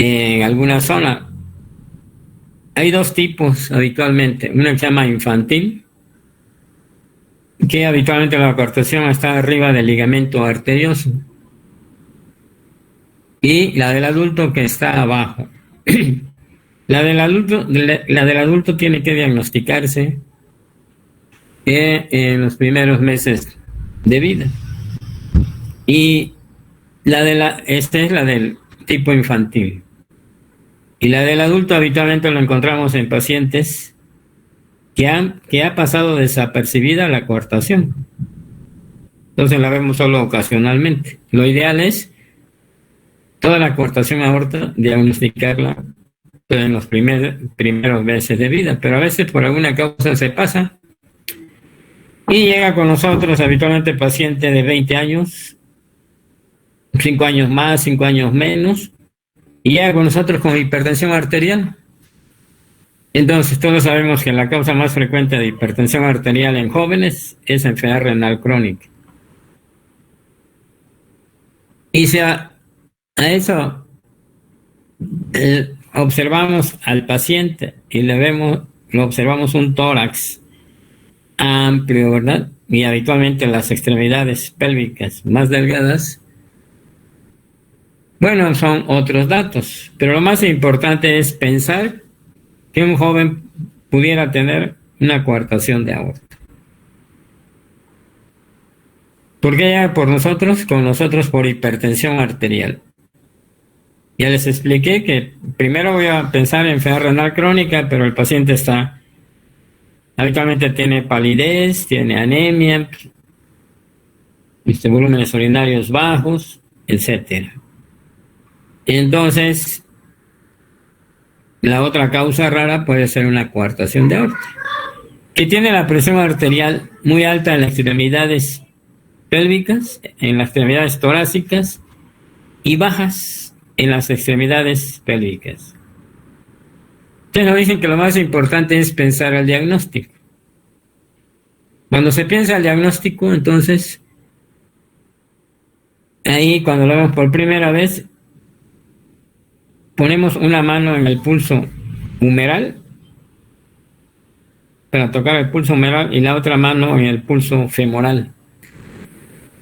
en alguna zona. Hay dos tipos habitualmente, una que se llama infantil, que habitualmente la coartación está arriba del ligamento arterioso, y la del adulto que está abajo. La del adulto tiene que diagnosticarse en los primeros meses de vida. Y esta es la del tipo infantil. Y la del adulto habitualmente lo encontramos en pacientes que ha pasado desapercibida la coartación. Entonces la vemos solo ocasionalmente. Lo ideal es toda la coartación aorta diagnosticarla en los primeros meses de vida, pero a veces por alguna causa se pasa y llega con nosotros habitualmente paciente de 20 años, 5 años más, 5 años menos, y llega con nosotros con hipertensión arterial. Entonces todos sabemos que la causa más frecuente de hipertensión arterial en jóvenes es enfermedad renal crónica. Y si a eso observamos al paciente y lo observamos un tórax amplio, ¿verdad? Y habitualmente las extremidades pélvicas más delgadas, bueno, son otros datos, pero lo más importante es pensar que un joven pudiera tener una coartación de aorta. ¿Por qué llega con nosotros por hipertensión arterial? Ya les expliqué que primero voy a pensar en enfermedad renal crónica, pero el paciente habitualmente tiene palidez, tiene anemia, volúmenes urinarios bajos, etc. Entonces, la otra causa rara puede ser una coartación de aorta, que tiene la presión arterial muy alta en las extremidades pélvicas, en las extremidades torácicas, y bajas en las extremidades pélvicas. Entonces nos dicen que lo más importante es pensar al diagnóstico. Cuando se piensa al diagnóstico, entonces, ahí cuando lo vemos por primera vez, ponemos una mano en el pulso humeral para tocar el pulso humeral y la otra mano en el pulso femoral.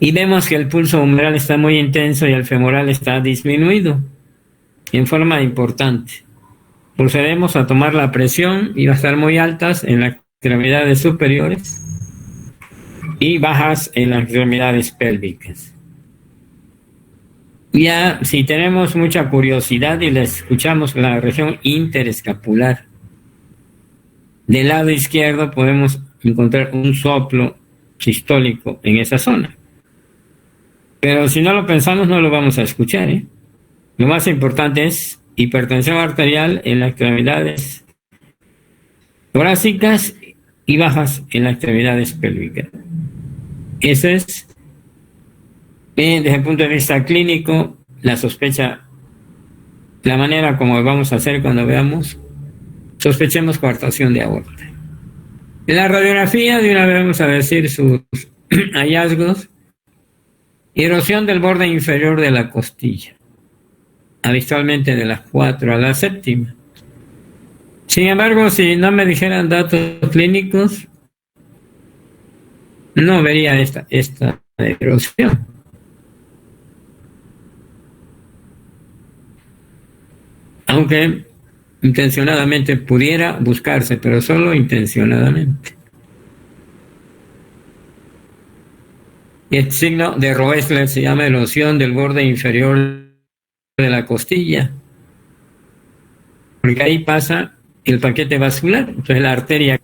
Y vemos que el pulso humeral está muy intenso y el femoral está disminuido en forma importante. Procedemos a tomar la presión y va a estar muy altas en las extremidades superiores y bajas en las extremidades pélvicas. Ya si tenemos mucha curiosidad y le escuchamos la región interescapular, del lado izquierdo podemos encontrar un soplo sistólico en esa zona. Pero si no lo pensamos, no lo vamos a escuchar, ¿eh? Lo más importante es hipertensión arterial en las extremidades torácicas y bajas en las extremidades pélvicas. Eso es, desde el punto de vista clínico, la sospecha, la manera como vamos a hacer cuando sospechemos coartación de aorta. En la radiografía, de una vez vamos a decir sus hallazgos. Erosión del borde inferior de la costilla, habitualmente de las 4 a la 7ª. Sin embargo, si no me dijeran datos clínicos, no vería esta erosión. Aunque intencionadamente pudiera buscarse, pero solo intencionadamente. El signo de Roesler se llama erosión del borde inferior de la costilla, porque ahí pasa el paquete vascular, entonces la arteria.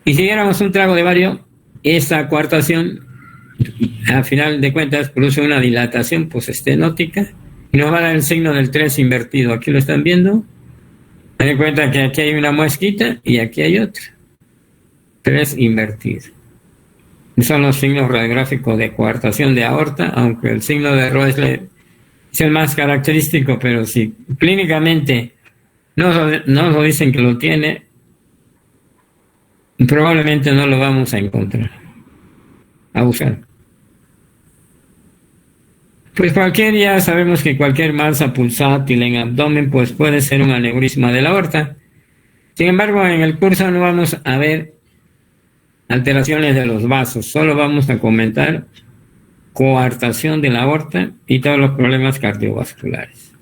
Y si diéramos un trago de bario, esa coartación, a final de cuentas, produce una dilatación postestenótica y nos va a dar el signo del 3 invertido. Aquí lo están viendo. Den cuenta que aquí hay una muesquita y aquí hay otra. 3 invertido. Son los signos radiográficos de coartación de aorta, aunque el signo de Roesler es el más característico, pero si clínicamente no lo dicen que lo tiene, probablemente no lo vamos a encontrar, a buscar. Pues ya sabemos que cualquier masa pulsátil en abdomen pues puede ser un aneurisma de la aorta. Sin embargo, en el curso no vamos a ver alteraciones de los vasos, solo vamos a comentar coartación de la aorta y todos los problemas cardiovasculares.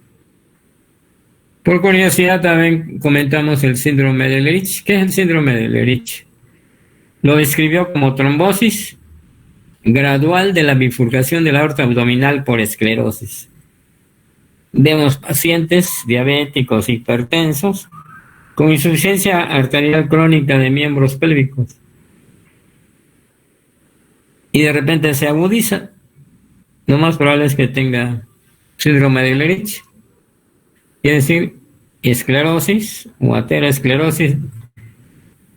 Por curiosidad también comentamos el síndrome de Lerich. ¿Qué es el síndrome de Lerich? Lo describió como trombosis gradual de la bifurcación de la aorta abdominal por esclerosis. Vemos pacientes diabéticos hipertensos con insuficiencia arterial crónica de miembros pélvicos y de repente se agudiza. Lo más probable es que tenga síndrome de Lerich, quiere decir esclerosis o aterosclerosis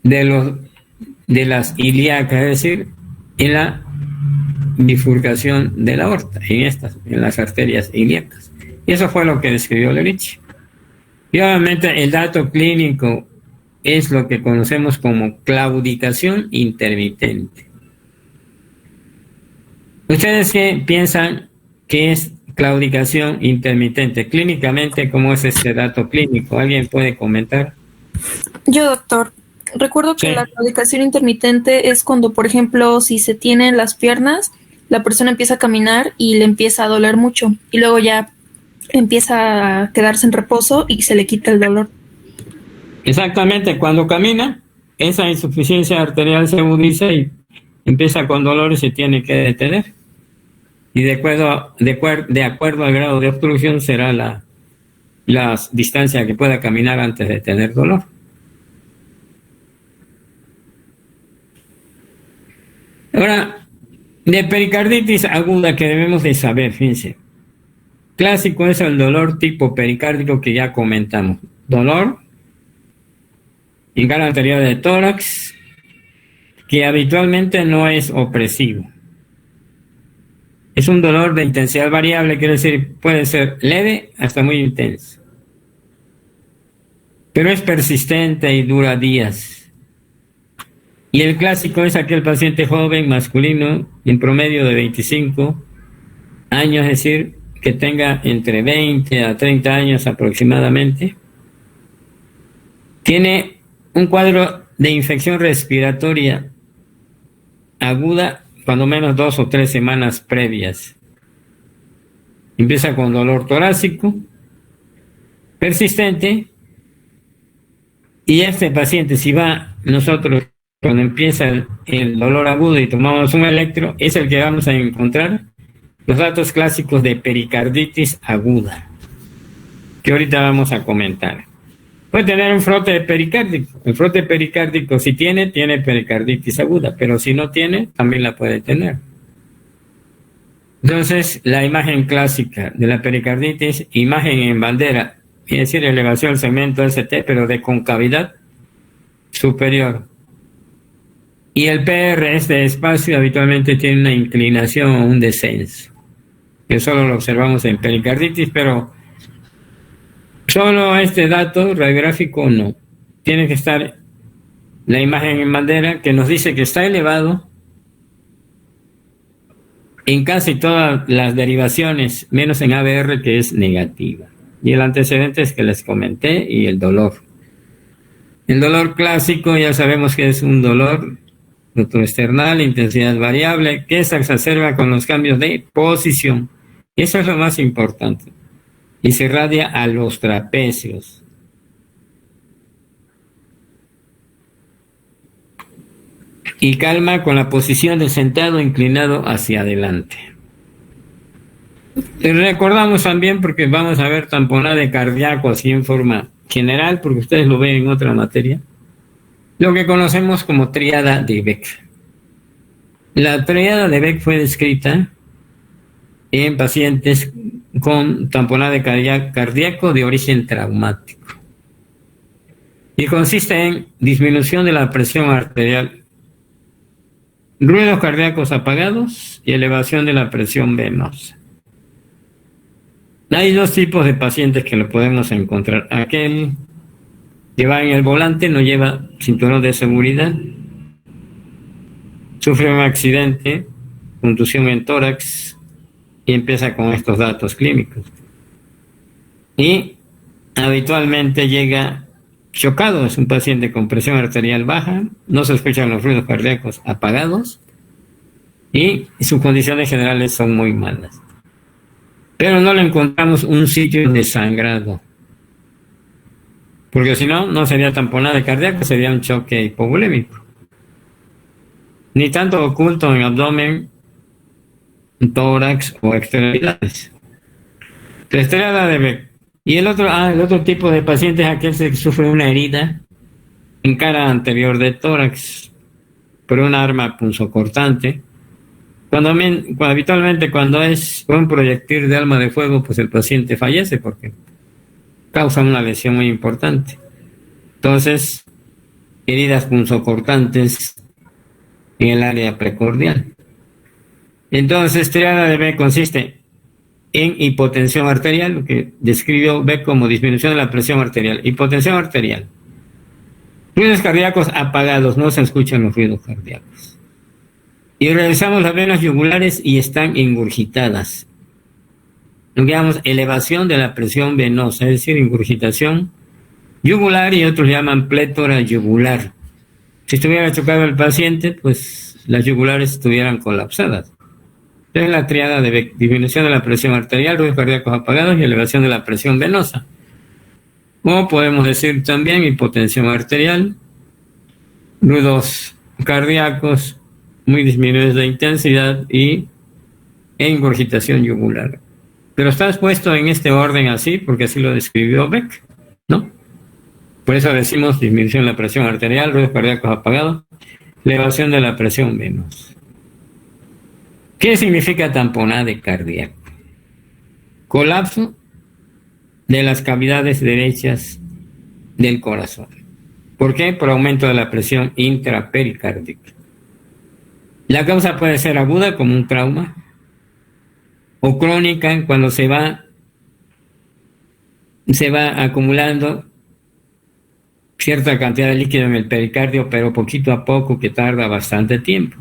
de las ilíacas, es decir, en la bifurcación de la aorta, en las arterias ilíacas. Y eso fue lo que describió Lerich. Y obviamente el dato clínico es lo que conocemos como claudicación intermitente. ¿Ustedes qué piensan que es claudicación intermitente? Clínicamente, ¿cómo es este dato clínico? ¿Alguien puede comentar? Yo, doctor, recuerdo que la claudicación intermitente es cuando, por ejemplo, si se tienen las piernas, la persona empieza a caminar y le empieza a doler mucho y luego ya empieza a quedarse en reposo y se le quita el dolor. Exactamente, cuando camina, esa insuficiencia arterial se agudiza y empieza con dolor y se tiene que detener. Y de acuerdo al grado de obstrucción será la distancia que pueda caminar antes de tener dolor. Ahora, de pericarditis aguda que debemos de saber, fíjense. Clásico es el dolor tipo pericárdico que ya comentamos. Dolor en cara anterior de tórax, que habitualmente no es opresivo. Es un dolor de intensidad variable, quiere decir, puede ser leve hasta muy intenso. Pero es persistente y dura días. Y el clásico es aquel paciente joven, masculino, en promedio de 25 años, es decir, que tenga entre 20 a 30 años aproximadamente. Tiene un cuadro de infección respiratoria aguda, cuando menos 2 o 3 semanas previas. Empieza con dolor torácico, persistente, y este paciente, si va nosotros, cuando empieza el dolor agudo y tomamos un electro, es el que vamos a encontrar los datos clásicos de pericarditis aguda, que ahorita vamos a comentar. Puede tener un frote pericárdico. El frote pericárdico, si tiene pericarditis aguda, pero si no tiene, también la puede tener. Entonces, la imagen clásica de la pericarditis, imagen en bandera, es decir, elevación del segmento ST, pero de concavidad superior. Y el PR, este espacio, habitualmente tiene una inclinación o un descenso, que solo lo observamos en pericarditis, pero solo este dato radiográfico no. Tiene que estar la imagen en bandera que nos dice que está elevado en casi todas las derivaciones, menos en ABR, que es negativa. Y el antecedente es que les comenté, y el dolor. El dolor clásico ya sabemos que es un dolor retroesternal, intensidad variable, que se exacerba con los cambios de posición. Y eso es lo más importante. Y se irradia a los trapecios. Y calma con la posición de sentado inclinado hacia adelante. Y recordamos también, porque vamos a ver tamponaje cardíaco así en forma general, porque ustedes lo ven en otra materia, lo que conocemos como tríada de Beck. La tríada de Beck fue descrita en pacientes con tamponaje cardíaco de origen traumático. Y consiste en disminución de la presión arterial, ruidos cardíacos apagados y elevación de la presión venosa. Hay dos tipos de pacientes que lo podemos encontrar. Aquel que va en el volante, no lleva cinturón de seguridad, sufre un accidente, contusión en tórax, y empieza con estos datos clínicos. Y habitualmente llega chocado, es un paciente con presión arterial baja, no se escuchan los ruidos cardíacos apagados y sus condiciones generales son muy malas. Pero no le encontramos un sitio de sangrado, porque si no, no sería tamponada cardíaca, sería un choque hipovolémico. Ni tanto oculto en abdomen, tórax o extremidades. La estrella de Beck. Y el otro tipo de paciente es aquel que sufre una herida en cara anterior de tórax por un arma punzocortante. Habitualmente cuando es un proyectil de arma de fuego, pues el paciente fallece porque causa una lesión muy importante. Entonces, heridas punzocortantes en el área precordial. Entonces, triada de Beck consiste en hipotensión arterial, lo que describió Beck como disminución de la presión arterial. Hipotensión arterial. Ruidos cardíacos apagados, no se escuchan los ruidos cardíacos. Y revisamos las venas yugulares y están ingurgitadas. Digamos, elevación de la presión venosa, es decir, ingurgitación yugular y otros llaman plétora yugular. Si estuviera chocado el paciente, pues las yugulares estuvieran colapsadas. Es la triada de disminución de la presión arterial, ruidos cardíacos apagados y elevación de la presión venosa. O podemos decir también hipotensión arterial, ruidos cardíacos muy disminuidos de intensidad y ingurgitación yugular. Pero está expuesto en este orden así, porque así lo describió Beck, ¿no? Por eso decimos disminución de la presión arterial, ruidos cardíacos apagados, elevación de la presión venosa. ¿Qué significa tamponade cardíaco? Colapso de las cavidades derechas del corazón. ¿Por qué? Por aumento de la presión intrapericárdica. La causa puede ser aguda, como un trauma, o crónica, cuando se va acumulando cierta cantidad de líquido en el pericardio, pero poquito a poco, que tarda bastante tiempo.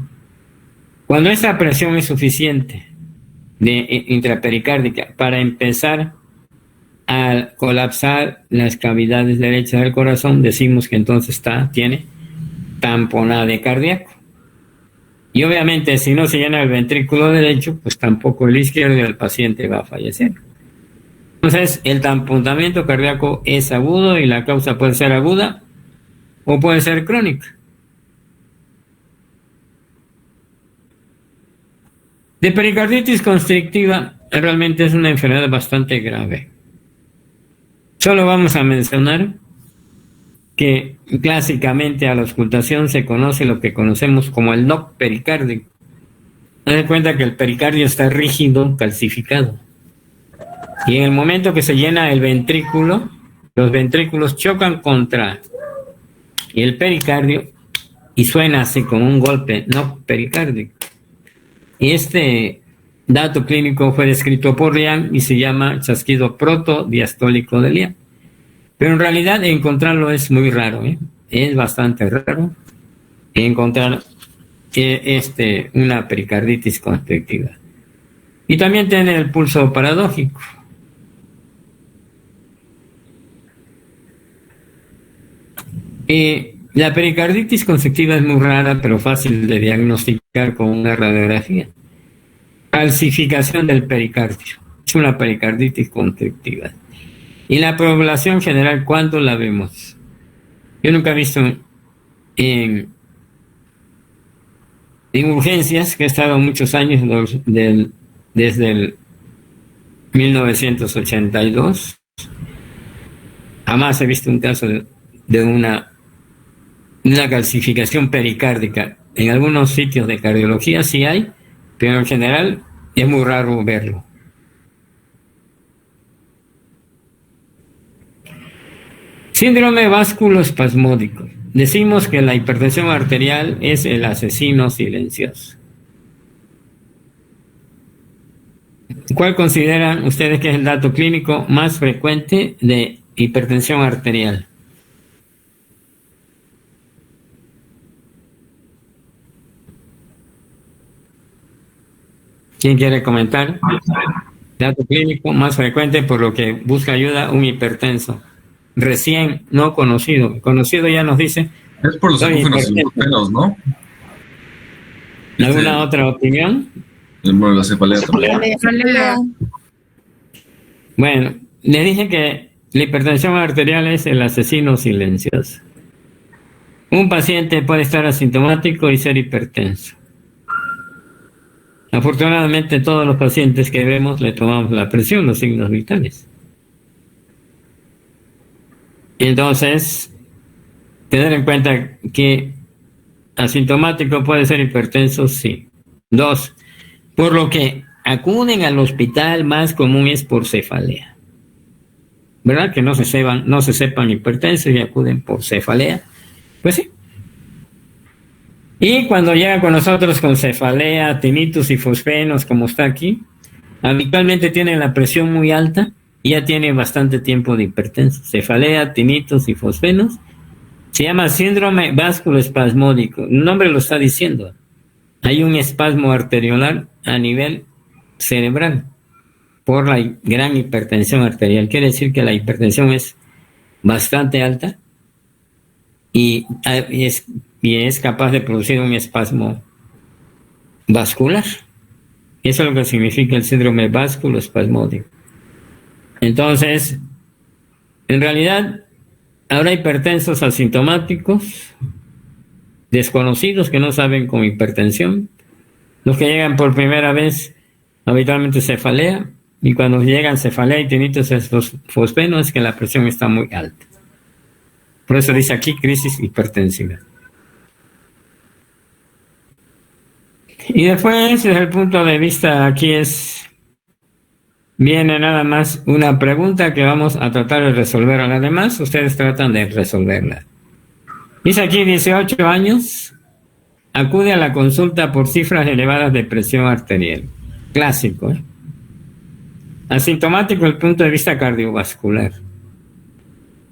Cuando esa presión es suficiente de intrapericárdica para empezar a colapsar las cavidades derechas del corazón, decimos que entonces tiene tamponade cardíaco. Y obviamente si no se llena el ventrículo derecho, pues tampoco el izquierdo y el paciente va a fallecer. Entonces el tamponamiento cardíaco es agudo y la causa puede ser aguda o puede ser crónica. De pericarditis constrictiva realmente es una enfermedad bastante grave. Solo vamos a mencionar que clásicamente a la auscultación se conoce lo que conocemos como el knock pericárdico. Ten cuenta que el pericardio está rígido, calcificado. Y en el momento que se llena el ventrículo, los ventrículos chocan contra el pericardio y suena así como un golpe knock pericárdico. Y este dato clínico fue descrito por Liam y se llama chasquido protodiastólico de Liam. Pero en realidad encontrarlo es muy raro, ¿eh? Es bastante raro encontrar una pericarditis constrictiva. Y también tiene el pulso paradójico. La pericarditis constrictiva es muy rara, pero fácil de diagnosticar con una radiografía. Calcificación del pericardio. Es una pericarditis constrictiva. Y la población general, ¿cuándo la vemos? Yo nunca he visto en urgencias, que he estado muchos años desde el 1982. Jamás he visto un caso de una calcificación pericárdica. En algunos sitios de cardiología sí hay, pero en general es muy raro verlo. Síndrome vasculoespasmódico. Decimos que la hipertensión arterial es el asesino silencioso. ¿Cuál consideran ustedes que es el dato clínico más frecuente de hipertensión arterial? ¿Quién quiere comentar? Dato clínico más frecuente por lo que busca ayuda un hipertenso. Recién no conocido. Conocido ya nos dice. Es por los soy acúfenos hipertenso. ibuprofenos, ¿no? ¿Alguna otra opinión? Bueno, la cefalea también. Bueno, le dije que la hipertensión arterial es el asesino silencioso. Un paciente puede estar asintomático y ser hipertenso. Afortunadamente, todos los pacientes que vemos le tomamos la presión, los signos vitales. Entonces, tener en cuenta que asintomático puede ser hipertenso, sí. 2, por lo que acuden al hospital más común es por cefalea. ¿Verdad? Que no se sepan hipertensos y acuden por cefalea. Pues sí. Y cuando llegan con nosotros con cefalea, tinnitus y fosfenos, como está aquí, habitualmente tienen la presión muy alta y ya tiene bastante tiempo de hipertenso. Cefalea, tinnitus y fosfenos. Se llama síndrome vasculoespasmódico. El nombre lo está diciendo. Hay un espasmo arteriolar a nivel cerebral por la gran hipertensión arterial. Quiere decir que la hipertensión es bastante alta y es capaz de producir un espasmo vascular. Eso es lo que significa el síndrome vasculoespasmódico. Entonces, en realidad, habrá hipertensos asintomáticos, desconocidos que no saben con hipertensión. Los que llegan por primera vez, habitualmente cefalea, y cuando llegan cefalea y tinnitus fosfeno es que la presión está muy alta. Por eso dice aquí crisis hipertensiva. Y después, desde el punto de vista aquí viene nada más una pregunta que vamos a tratar de resolver. A la demás, ustedes tratan de resolverla. Dice aquí 18 años, acude a la consulta por cifras elevadas de presión arterial. Clásico, ¿eh? Asintomático desde el punto de vista cardiovascular.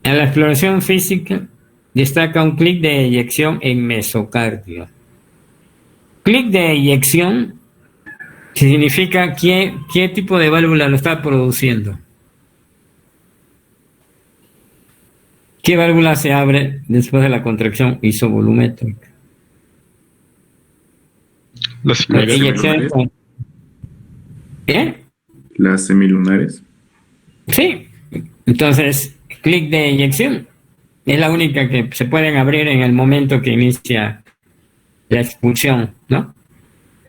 En la exploración física destaca un clic de eyección en mesocardio. Clic de eyección significa qué tipo de válvula lo está produciendo. ¿Qué válvula se abre después de la contracción isovolumétrica? Las Eyección. ¿Qué? Las semilunares. Sí. Entonces, clic de eyección es la única que se pueden abrir en el momento que inicia la expulsión, ¿no?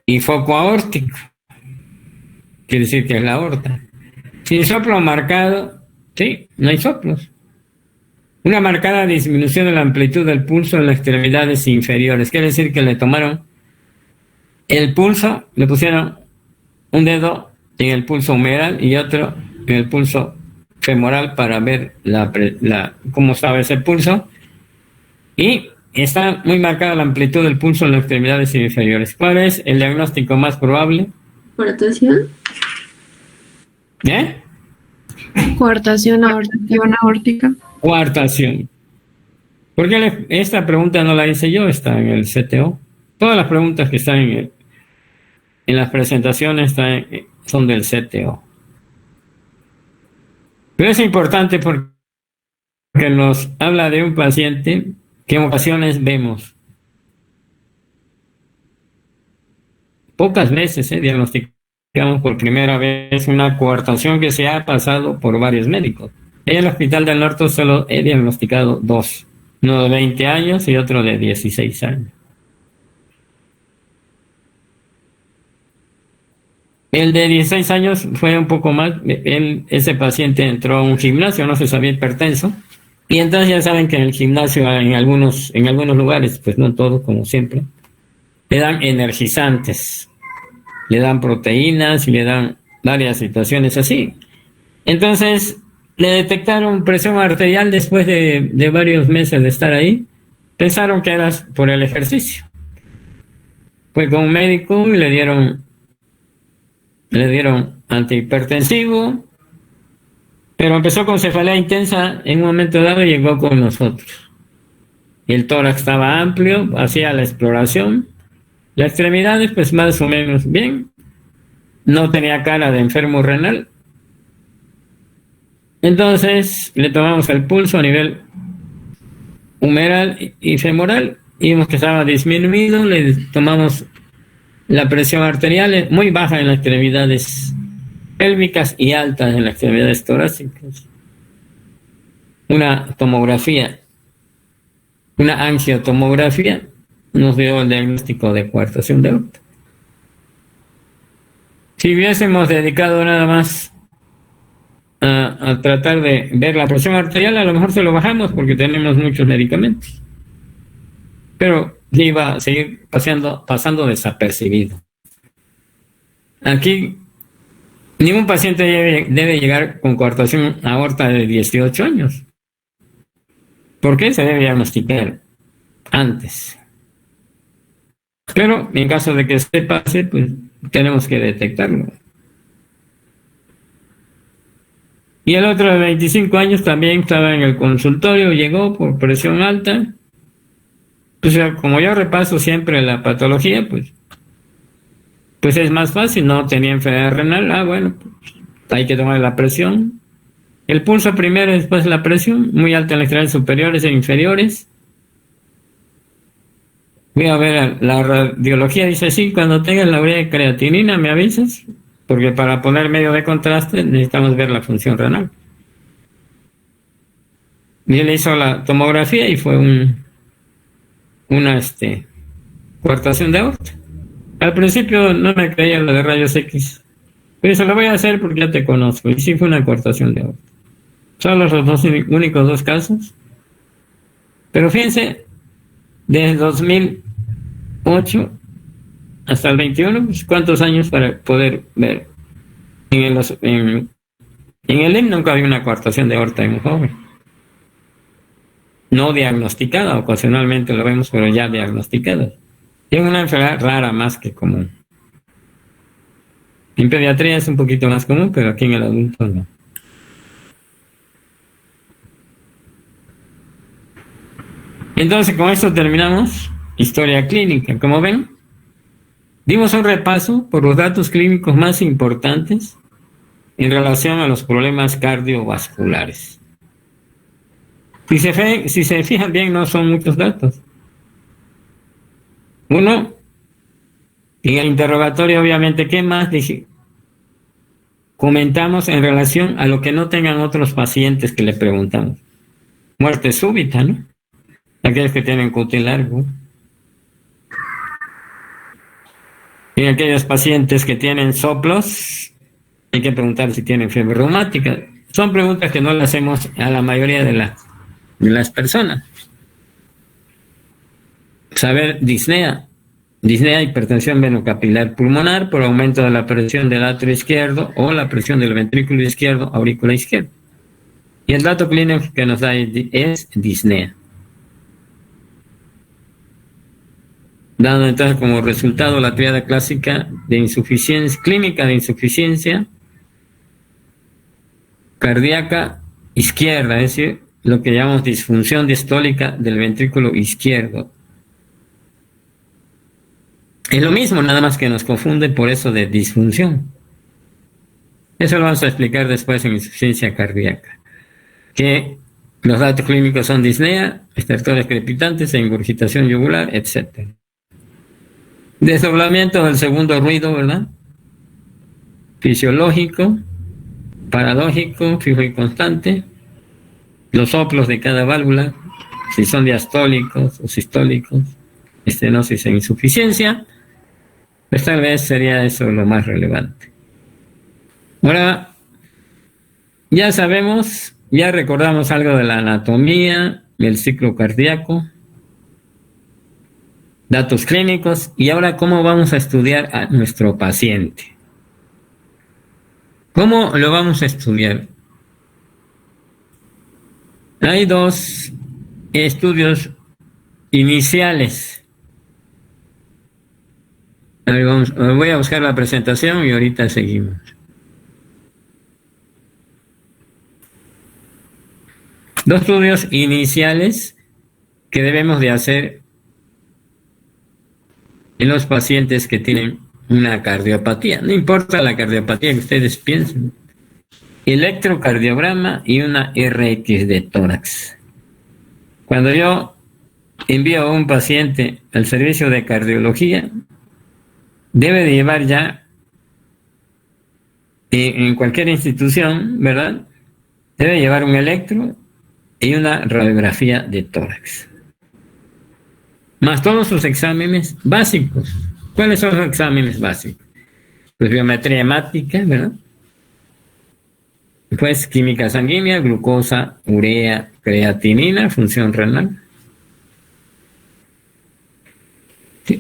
Y foco aórtico. Quiere decir que es la aorta. Sin soplo marcado, sí, no hay soplos. Una marcada disminución de la amplitud del pulso en las extremidades inferiores. Quiere decir que le tomaron el pulso, le pusieron un dedo en el pulso humeral y otro en el pulso femoral para ver cómo estaba ese pulso. Y está muy marcada la amplitud del pulso en las extremidades inferiores. ¿Cuál es el diagnóstico más probable? ¿Coartación? ¿Eh? Coartación aórtica. Coartación. Porque esta pregunta no la hice yo, está en el CTO. Todas las preguntas que están en las presentaciones son del CTO. Pero es importante porque nos habla de un paciente que en ocasiones vemos. Pocas veces diagnosticamos por primera vez una coartación que se ha pasado por varios médicos. En el Hospital del Norte solo he diagnosticado 2, uno de 20 años y otro de 16 años. El de 16 años fue un poco más. Ese paciente entró a un gimnasio, no se sabía hipertenso, y entonces ya saben que en el gimnasio en algunos lugares, pues no todos como siempre, le dan energizantes, le dan proteínas y le dan varias situaciones así. Entonces le detectaron presión arterial después de varios meses de estar ahí. Pensaron que era por el ejercicio. Fue con un médico y le dieron antihipertensivo, pero empezó con cefalea intensa en un momento dado y llegó con nosotros. El tórax estaba amplio, hacía la exploración, las extremidades pues más o menos bien, no tenía cara de enfermo renal. Entonces le tomamos el pulso a nivel humeral y femoral y vimos que estaba disminuido. Le tomamos la presión arterial, muy baja en las extremidades pélvicas y alta en las extremidades torácicas. Una tomografía, una angiotomografía nos dio el diagnóstico de coartación de aorta. Si hubiésemos dedicado nada más a tratar de ver la presión arterial, a lo mejor se lo bajamos porque tenemos muchos medicamentos, pero iba a seguir pasando desapercibido. Aquí ningún paciente debe llegar con coartación aorta de 18 años. ¿Por qué? Se debe diagnosticar antes. Pero en caso de que se pase, pues tenemos que detectarlo. Y el otro de 25 años también estaba en el consultorio, llegó por presión alta. Pues como yo repaso siempre la patología, pues es más fácil, no tenía enfermedad renal. Bueno, pues hay que tomar la presión. El pulso primero y después la presión, muy alta en las extremidades superiores e inferiores. Voy a ver la radiología, dice sí, cuando tengas la urea de creatinina me avisas, porque para poner medio de contraste necesitamos ver la función renal. Y él hizo la tomografía y fue una coartación de aorta. Al principio no me creía lo de rayos X, pero se lo voy a hacer porque ya te conozco, y sí fue una coartación de aorta. Son los únicos dos casos. Pero fíjense, desde 2008 hasta el 21, pues, ¿cuántos años para poder ver? En el IMSS nunca había una coartación de aorta en un joven. No diagnosticada, ocasionalmente lo vemos, pero ya diagnosticada. Es una enfermedad rara más que común. En pediatría es un poquito más común, pero aquí en el adulto no. Entonces, con esto terminamos historia clínica. Como ven, dimos un repaso por los datos clínicos más importantes en relación a los problemas cardiovasculares. Si se fijan bien, no son muchos datos. Uno, en el interrogatorio, obviamente, ¿qué más comentamos en relación a lo que no tengan otros pacientes que le preguntamos? Muerte súbita, ¿no? Aquellos que tienen cutis largo. Y aquellos pacientes que tienen soplos, hay que preguntar si tienen fiebre reumática. Son preguntas que no le hacemos a la mayoría de las personas. Saber disnea, hipertensión venocapilar pulmonar por aumento de la presión del atrio izquierdo o la presión del ventrículo izquierdo, aurícula izquierda. Y el dato clínico que nos da es disnea. Dando entonces como resultado la triada clásica de insuficiencia, clínica de insuficiencia cardíaca izquierda, es decir, lo que llamamos disfunción diastólica del ventrículo izquierdo. Es lo mismo, nada más que nos confunde por eso de disfunción. Eso lo vamos a explicar después en insuficiencia cardíaca. Que los datos clínicos son disnea, estertores crepitantes, ingurgitación yugular, etc. Desdoblamiento del segundo ruido, ¿verdad? Fisiológico, paradójico, fijo y constante. Los soplos de cada válvula, si son diastólicos o sistólicos, estenosis e insuficiencia, pues tal vez sería eso lo más relevante. Ahora, ya sabemos, ya recordamos algo de la anatomía, del ciclo cardíaco, datos clínicos, y ahora cómo vamos a estudiar a nuestro paciente. ¿Cómo lo vamos a estudiar? Hay dos estudios iniciales. A ver, voy a buscar la presentación y ahorita seguimos. Dos estudios iniciales que debemos de hacer en los pacientes que tienen una cardiopatía, no importa la cardiopatía que ustedes piensen, electrocardiograma y una RX de tórax. Cuando yo envío a un paciente al servicio de cardiología, debe de llevar ya en cualquier institución, ¿verdad? Debe llevar un electro y una radiografía de tórax. Más todos sus exámenes básicos. ¿Cuáles son los exámenes básicos? Pues biometría hemática, ¿verdad? Pues química sanguínea, glucosa, urea, creatinina, función renal.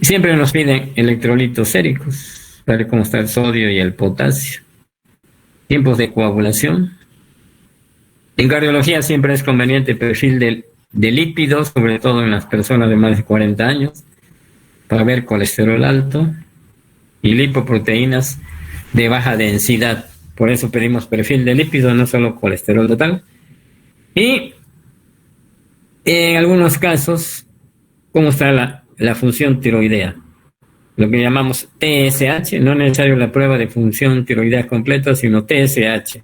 Siempre nos piden electrolitos séricos, para cómo está el sodio y el potasio. Tiempos de coagulación. En cardiología siempre es conveniente perfil de lípidos, sobre todo en las personas de más de 40 años, para ver colesterol alto y lipoproteínas de baja densidad. Por eso pedimos perfil de lípidos, no solo colesterol total. Y en algunos casos, ¿cómo está la función tiroidea? Lo que llamamos TSH, no es necesario la prueba de función tiroidea completa, sino TSH,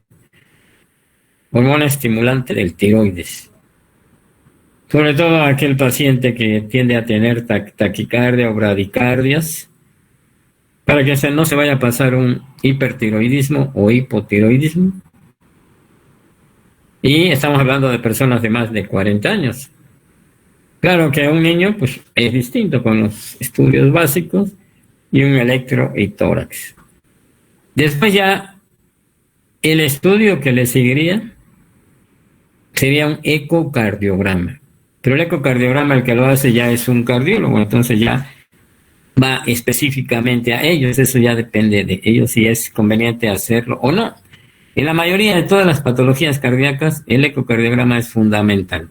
hormona estimulante del tiroides. Sobre todo aquel paciente que tiende a tener taquicardia o bradicardias, para que no se vaya a pasar un hipertiroidismo o hipotiroidismo. Y estamos hablando de personas de más de 40 años. Claro que un niño pues es distinto con los estudios básicos y un electro y tórax. Después ya el estudio que le seguiría sería un ecocardiograma. Pero el ecocardiograma el que lo hace ya es un cardiólogo, entonces ya va específicamente a ellos, eso ya depende de ellos si es conveniente hacerlo o no. En la mayoría de todas las patologías cardíacas, el ecocardiograma es fundamental.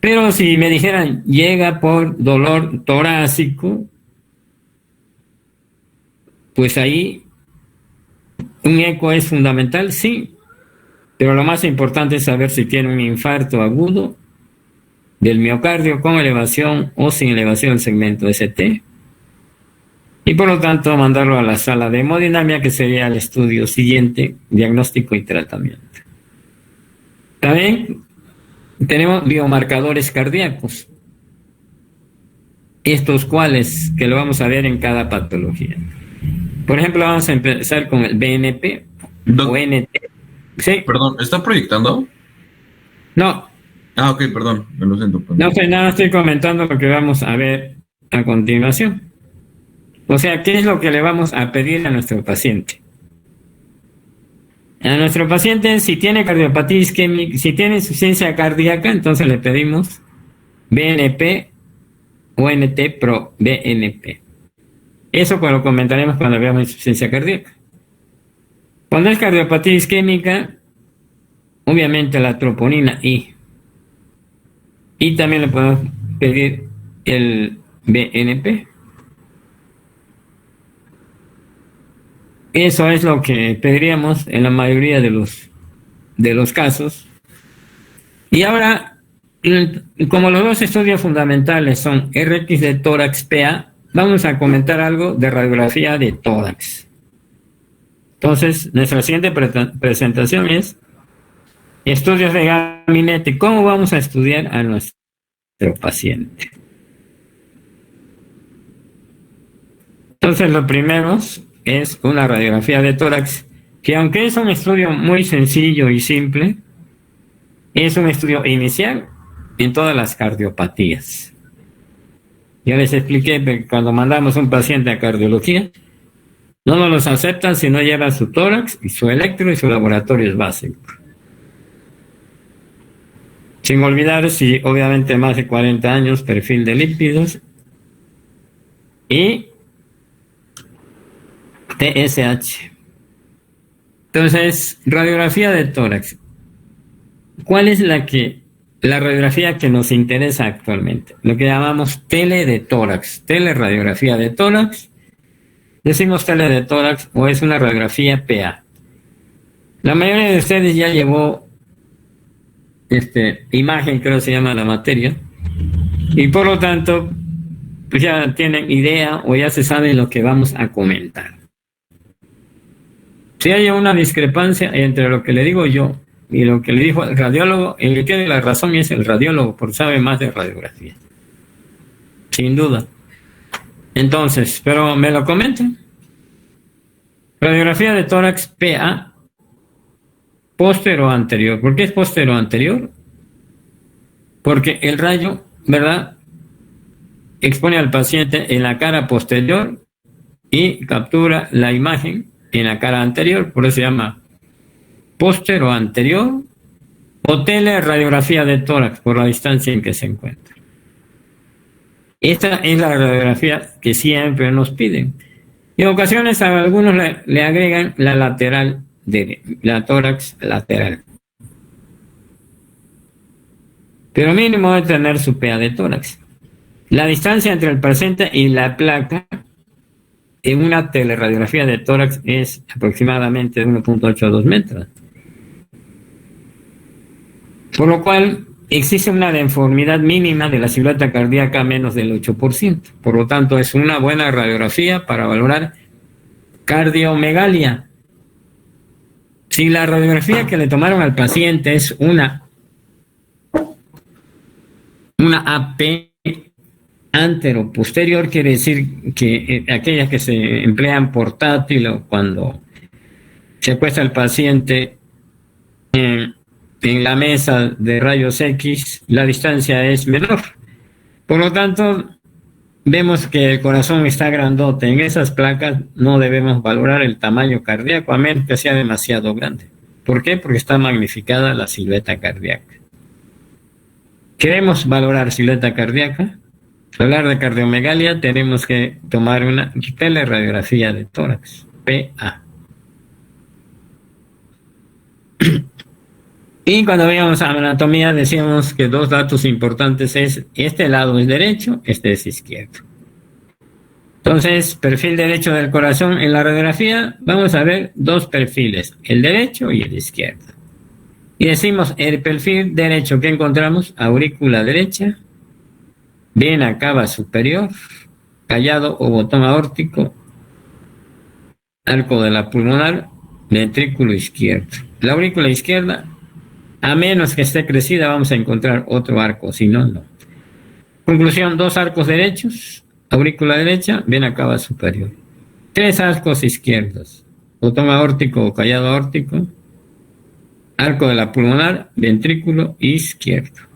Pero si me dijeran, llega por dolor torácico, pues ahí un eco es fundamental, sí. Pero lo más importante es saber si tiene un infarto agudo del miocardio con elevación o sin elevación del segmento ST. Y por lo tanto mandarlo a la sala de hemodinamia, que sería el estudio siguiente, diagnóstico y tratamiento. También tenemos biomarcadores cardíacos, estos cuales que lo vamos a ver en cada patología. Por ejemplo, vamos a empezar con el BNP o NT. Sí. Perdón, ¿está proyectando? No. Ah, ok, perdón, me lo siento. Perdón. No sé nada, estoy comentando lo que vamos a ver a continuación. O sea, ¿qué es lo que le vamos a pedir a nuestro paciente? A nuestro paciente, si tiene cardiopatía isquémica, si tiene insuficiencia cardíaca, entonces le pedimos BNP o NT pro BNP. Eso lo comentaremos cuando veamos insuficiencia cardíaca. Cuando es cardiopatía isquémica, obviamente la troponina I. Y también le podemos pedir el BNP. Eso es lo que pediríamos en la mayoría de los casos. Y ahora, como los dos estudios fundamentales son RX de tórax PA, vamos a comentar algo de radiografía de tórax. Entonces, nuestra siguiente presentación es estudios de gabinete. ¿Cómo vamos a estudiar a nuestro paciente? Entonces, lo primero es una radiografía de tórax, que aunque es un estudio muy sencillo y simple, es un estudio inicial en todas las cardiopatías. Ya les expliqué que cuando mandamos un paciente a cardiología, no nos los aceptan si no lleva su tórax y su electro y su laboratorio es básico. Sin olvidar, si obviamente más de 40 años, perfil de lípidos y TSH. Entonces, radiografía de tórax. ¿Cuál es la radiografía que nos interesa actualmente? Lo que llamamos tele de tórax, teleradiografía de tórax. Decimos tele de tórax o es una radiografía PA. La mayoría de ustedes ya llevó imagen, creo que se llama la materia, y por lo tanto pues ya tienen idea o ya se sabe lo que vamos a comentar. Si hay una discrepancia entre lo que le digo yo y lo que le dijo el radiólogo, el que tiene la razón es el radiólogo, porque sabe más de radiografía. Sin duda. Entonces, pero me lo comentan. Radiografía de tórax PA, póstero anterior. ¿Por qué es póstero anterior? Porque el rayo, ¿verdad?, expone al paciente en la cara posterior y captura la imagen en la cara anterior, por eso se llama póstero anterior o teleradiografía de tórax por la distancia en que se encuentra. Esta es la radiografía que siempre nos piden. Y en ocasiones a algunos le agregan la lateral, la tórax lateral. Pero mínimo debe tener su PA de tórax. La distancia entre el paciente y la placa en una teleradiografía de tórax es aproximadamente de 1.8 a 2 metros. Por lo cual existe una deformidad mínima de la silueta cardíaca menos del 8%. Por lo tanto, es una buena radiografía para valorar cardiomegalia. Si la radiografía que le tomaron al paciente es una AP antero-posterior, quiere decir que aquellas que se emplean portátil o cuando se acuesta el paciente en la mesa de rayos X, la distancia es menor. Por lo tanto, vemos que el corazón está grandote. En esas placas no debemos valorar el tamaño cardíaco, a menos que sea demasiado grande. ¿Por qué? Porque está magnificada la silueta cardíaca. ¿Queremos valorar silueta cardíaca? Hablar de cardiomegalia, tenemos que tomar una teleradiografía de tórax, PA. Y cuando veíamos anatomía decíamos que dos datos importantes es: este lado es derecho, este es izquierdo. Entonces, perfil derecho del corazón en la radiografía, vamos a ver dos perfiles, el derecho y el izquierdo. Y decimos, el perfil derecho que encontramos, aurícula derecha, vena cava superior, callado o botón aórtico, arco de la pulmonar, ventrículo izquierdo. La aurícula izquierda, a menos que esté crecida, vamos a encontrar otro arco, si no, no. Conclusión, dos arcos derechos, aurícula derecha, vena cava superior. Tres arcos izquierdos, botón aórtico o callado aórtico, arco de la pulmonar, ventrículo izquierdo.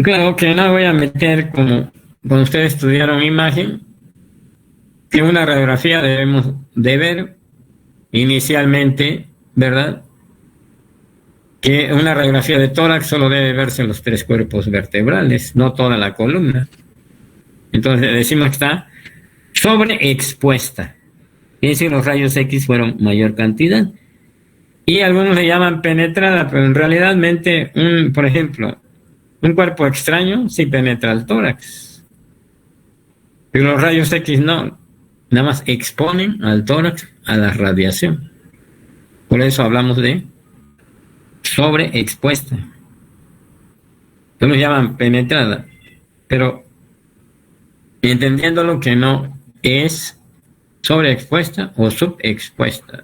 Claro que no voy a meter, como cuando ustedes estudiaron imagen, que una radiografía debemos de ver inicialmente, ¿verdad?, que una radiografía de tórax solo debe verse en los tres cuerpos vertebrales, no toda la columna. Entonces decimos que está sobreexpuesta. Es decir, los rayos X fueron mayor cantidad. Y algunos le llaman penetrada, pero en realidad, por ejemplo, un cuerpo extraño sí penetra el tórax. Pero los rayos X no, nada más exponen al tórax a la radiación. Por eso hablamos de sobreexpuesta. No lo llaman penetrada, pero entendiendo lo que no es sobreexpuesta o subexpuesta.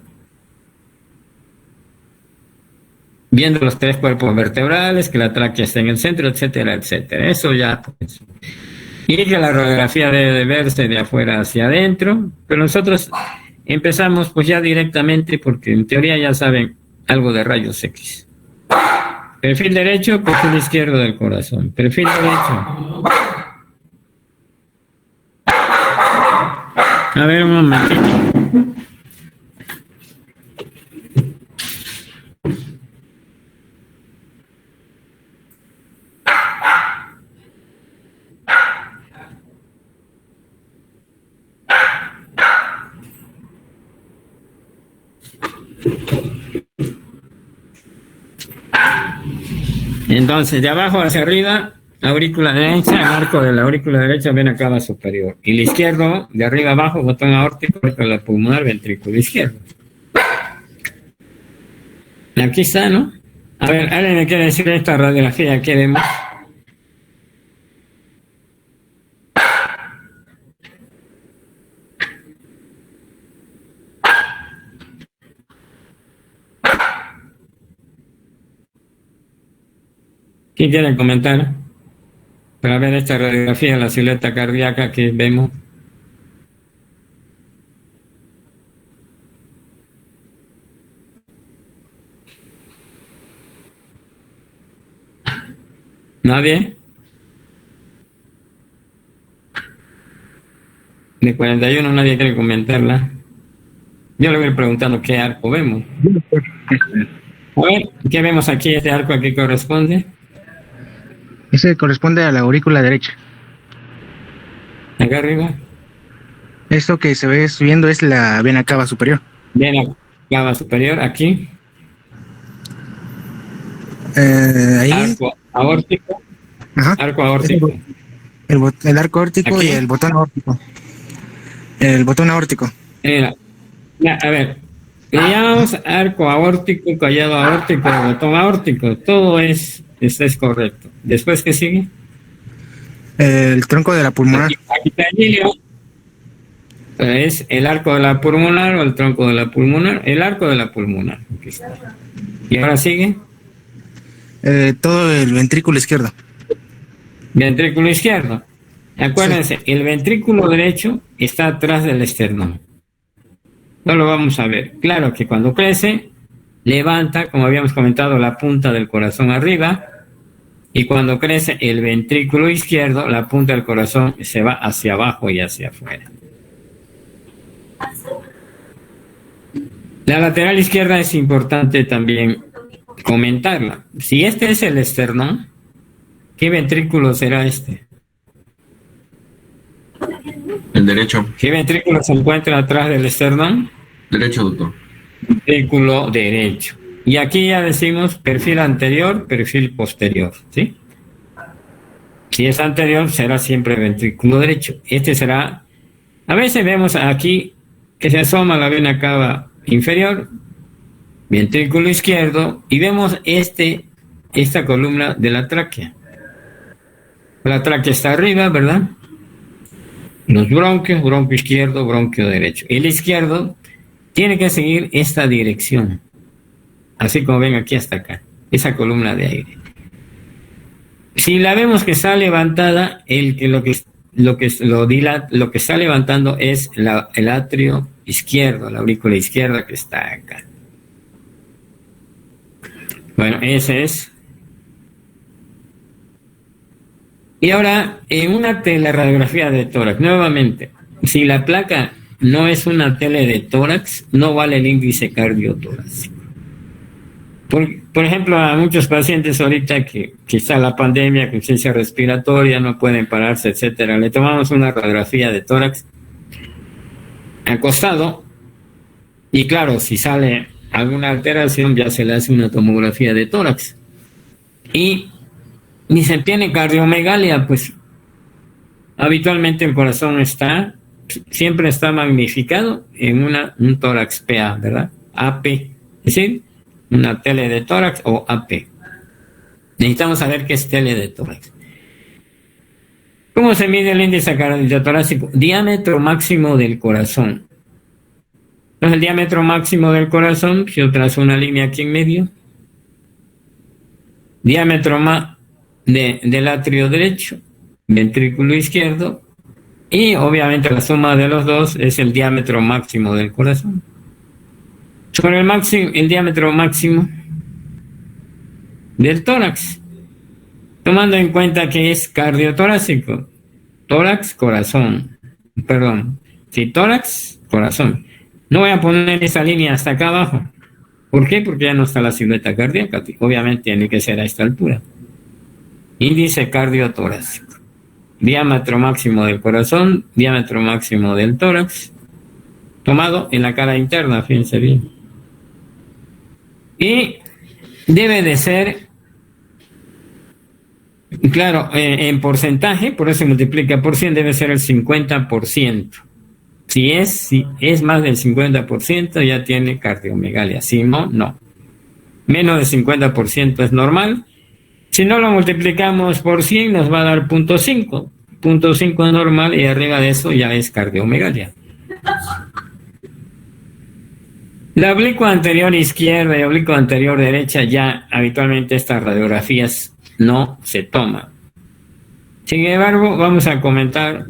Viendo los tres cuerpos vertebrales, que la tráquea está en el centro, etcétera, etcétera. Eso ya, pues. Y que la radiografía debe verse de afuera hacia adentro, pero nosotros empezamos pues ya directamente, porque en teoría ya saben algo de rayos X. Perfil derecho, perfil izquierdo del corazón. Perfil derecho. A ver, un momentito. Entonces, de abajo hacia arriba, aurícula derecha, el arco de la aurícula derecha, vena cava superior. Y el izquierdo, de arriba abajo, botón aórtico, arco de la pulmonar, ventrículo izquierdo. Aquí está, ¿no? A ver, ¿alguien me quiere decir esta radiografía que vemos? ¿Quién quiere comentar? Para ver esta radiografía de la silueta cardíaca que vemos. ¿Nadie? De 41 nadie quiere comentarla. Yo le voy preguntando qué arco vemos. A ver, ¿qué vemos aquí? ¿Este arco a qué corresponde? Ese corresponde a la aurícula derecha. Acá arriba. Esto que se ve subiendo es la vena cava superior. Vena cava superior, aquí. Ahí. Arco aórtico. Ajá. Arco aórtico. El arco aórtico Aquí. y el botón aórtico. El botón aórtico. Mira, a ver, le llamamos arco aórtico, collado aórtico, botón aórtico. Todo esto es correcto. Después, ¿qué sigue? El tronco de la pulmonar. Aquí está el hilo. Es el arco de la pulmonar o el tronco de la pulmonar. El arco de la pulmonar. Aquí está. Y ahora sigue. Todo el ventrículo izquierdo. Ventrículo izquierdo. Acuérdense, el ventrículo derecho está atrás del esternón. No lo vamos a ver. Claro que cuando crece, levanta, como habíamos comentado, la punta del corazón arriba. Y cuando crece el ventrículo izquierdo, la punta del corazón se va hacia abajo y hacia afuera. La lateral izquierda es importante también comentarla. Si este es el esternón, ¿qué ventrículo será este? El derecho. ¿Qué ventrículo se encuentra atrás del esternón? Derecho, doctor. Ventrículo derecho. Y aquí ya decimos perfil anterior, perfil posterior, ¿sí? Si es anterior, será siempre ventrículo derecho. Este será... A veces vemos aquí que se asoma la vena cava inferior, ventrículo izquierdo, y vemos esta columna de la tráquea. La tráquea está arriba, ¿verdad? Los bronquios, bronquio izquierdo, bronquio derecho. El izquierdo tiene que seguir esta dirección, así como ven aquí hasta acá, esa columna de aire. Si la vemos que está levantada, lo que está levantando es el atrio izquierdo, la aurícula izquierda que está acá. Bueno, ese es. Y ahora, en una teleradiografía de tórax, nuevamente, si la placa no es una tele de tórax, no vale el índice cardiotorácico. Por ejemplo, a muchos pacientes ahorita que está la pandemia, con insuficiencia respiratoria, no pueden pararse, etcétera, le tomamos una radiografía de tórax acostado y claro, si sale alguna alteración ya se le hace una tomografía de tórax y se tiene cardiomegalia, pues habitualmente el corazón siempre está magnificado en un tórax PA, ¿verdad? AP, es decir, una tele de tórax o AP. Necesitamos saber qué es tele de tórax. ¿Cómo se mide el índice cardiotorácico? Diámetro máximo del corazón. Entonces, el diámetro máximo del corazón, yo trazo una línea aquí en medio. Diámetro del atrio derecho, ventrículo izquierdo, y obviamente la suma de los dos es el diámetro máximo del corazón. Sobre el diámetro máximo del tórax, tomando en cuenta que es cardiotorácico, tórax, corazón, perdón, sí, tórax, corazón. No voy a poner esa línea hasta acá abajo. ¿Por qué? Porque ya no está la silueta cardíaca, obviamente tiene que ser a esta altura. Índice cardiotorácico, diámetro máximo del corazón, diámetro máximo del tórax, tomado en la cara interna, fíjense bien. Y debe de ser, claro, en porcentaje, por eso se multiplica por 100, debe ser el 50%. Si es más del 50%, ya tiene cardiomegalia. Si no, no. Menos del 50% es normal. Si no lo multiplicamos por 100, nos va a dar 0.5. 0.5 es normal y arriba de eso ya es cardiomegalia. La oblicua anterior izquierda y oblicua anterior derecha, ya habitualmente estas radiografías no se toma. Sin embargo, vamos a comentar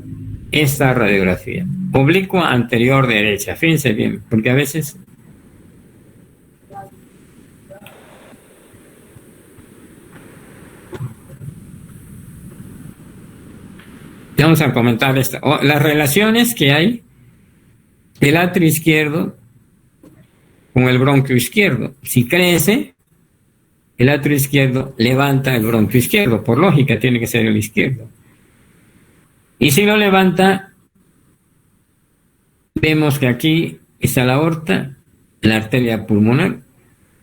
esta radiografía. Oblicua anterior derecha. Fíjense bien, porque a veces vamos a comentar las relaciones que hay del atrio izquierdo con el bronquio izquierdo. Si crece, el atrio izquierdo levanta el bronquio izquierdo, por lógica tiene que ser el izquierdo. Y si lo levanta, vemos que aquí está la aorta, la arteria pulmonar,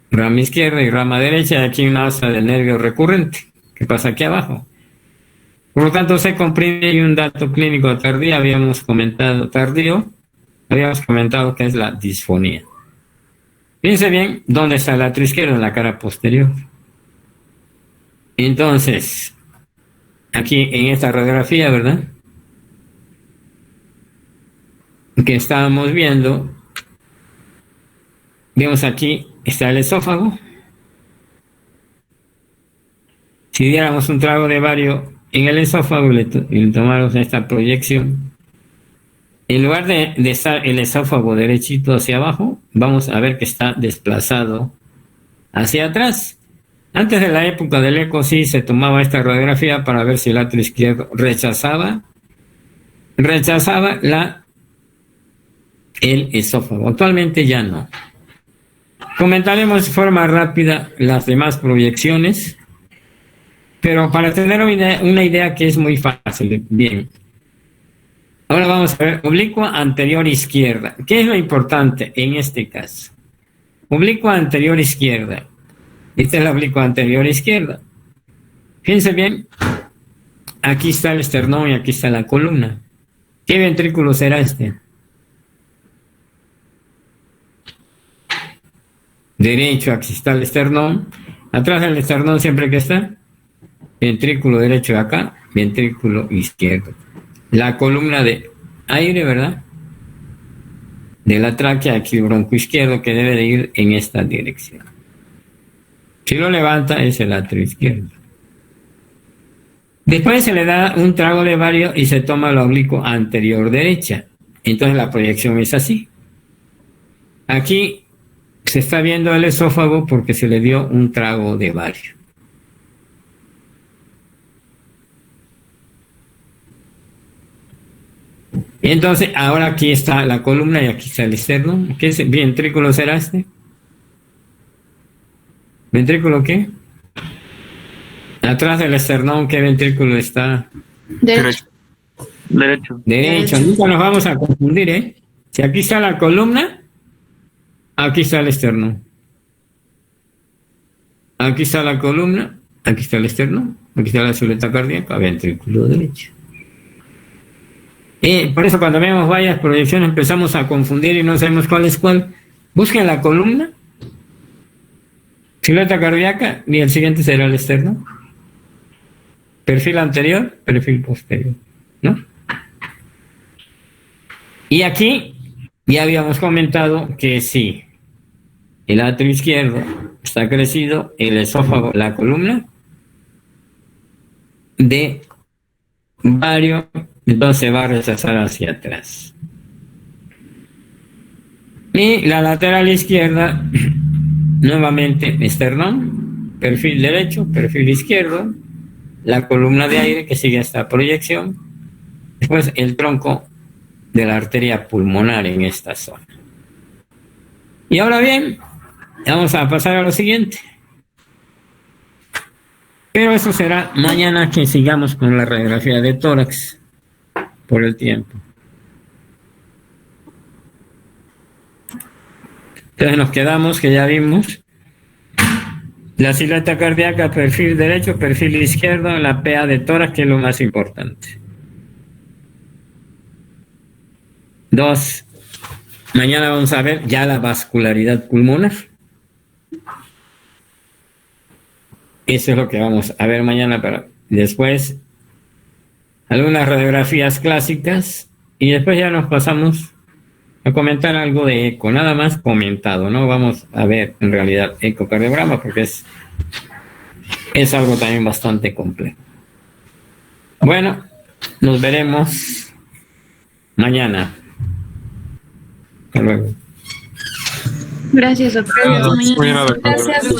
rama izquierda y rama derecha, y aquí una asa del nervio recurrente, que pasa aquí abajo. Por lo tanto, se comprime y un dato clínico tardío, habíamos comentado que es la disfonía. Fíjense bien dónde está el atrio izquierdo, en la cara posterior. Entonces, aquí en esta radiografía, ¿verdad?, que estábamos viendo, vemos aquí está el esófago. Si diéramos un trago de bario en el esófago y le tomáramos esta proyección, en lugar de estar el esófago derechito hacia abajo, vamos a ver que está desplazado hacia atrás. Antes de la época del eco sí se tomaba esta radiografía para ver si el atrio izquierdo rechazaba el esófago. Actualmente ya no. Comentaremos de forma rápida las demás proyecciones, pero para tener una idea que es muy fácil. Bien. Ahora vamos a ver oblicua anterior izquierda. ¿Qué es lo importante en este caso? Oblicua anterior izquierda. Esta es la oblicua anterior izquierda. Fíjense bien. Aquí está el esternón y aquí está la columna. ¿Qué ventrículo será este? Derecho, aquí está el esternón. Atrás del esternón siempre que está ventrículo derecho de acá, ventrículo izquierdo. La columna de aire, ¿verdad?, de la tráquea, aquí el bronco izquierdo, que debe de ir en esta dirección. Si lo levanta es el atrio izquierdo. Después se le da un trago de bario y se toma la oblicua anterior derecha. Entonces la proyección es así. Aquí se está viendo el esófago porque se le dio un trago de bario. Entonces, ahora aquí está la columna y aquí está el esternón. ¿Qué ventrículo será este? ¿Ventrículo qué? Atrás del esternón, ¿qué ventrículo está? Derecho. Derecho. Nunca nos vamos a confundir, ¿eh? Si aquí está la columna, aquí está el esternón. Aquí está la columna, aquí está el esternón, aquí está la silueta cardíaca, ventrículo derecho. Por eso cuando vemos varias proyecciones empezamos a confundir y no sabemos cuál es cuál. Busquen la columna, silueta cardíaca, y el siguiente será el esternón. Perfil anterior, perfil posterior, ¿no? Y aquí ya habíamos comentado que sí, el atrio izquierdo está crecido, el esófago, la columna de bario, entonces se va a rechazar hacia atrás. Y la lateral izquierda, nuevamente esternón, perfil derecho, perfil izquierdo, la columna de aire que sigue esta proyección, después el tronco de la arteria pulmonar en esta zona. Y ahora bien, vamos a pasar a lo siguiente. Pero eso será mañana que sigamos con la radiografía de tórax por el tiempo. Entonces nos quedamos que ya vimos la silueta cardíaca, perfil derecho, perfil izquierdo, la PA de tórax, que es lo más importante. 2. Mañana vamos a ver ya la vascularidad pulmonar. Eso es lo que vamos a ver mañana, para después algunas radiografías clásicas y después ya nos pasamos a comentar algo de eco, nada más comentado, no vamos a ver en realidad ecocardiograma porque es es algo también bastante complejo. Bueno, nos veremos mañana. Hasta luego. Gracias, doctor. Gracias.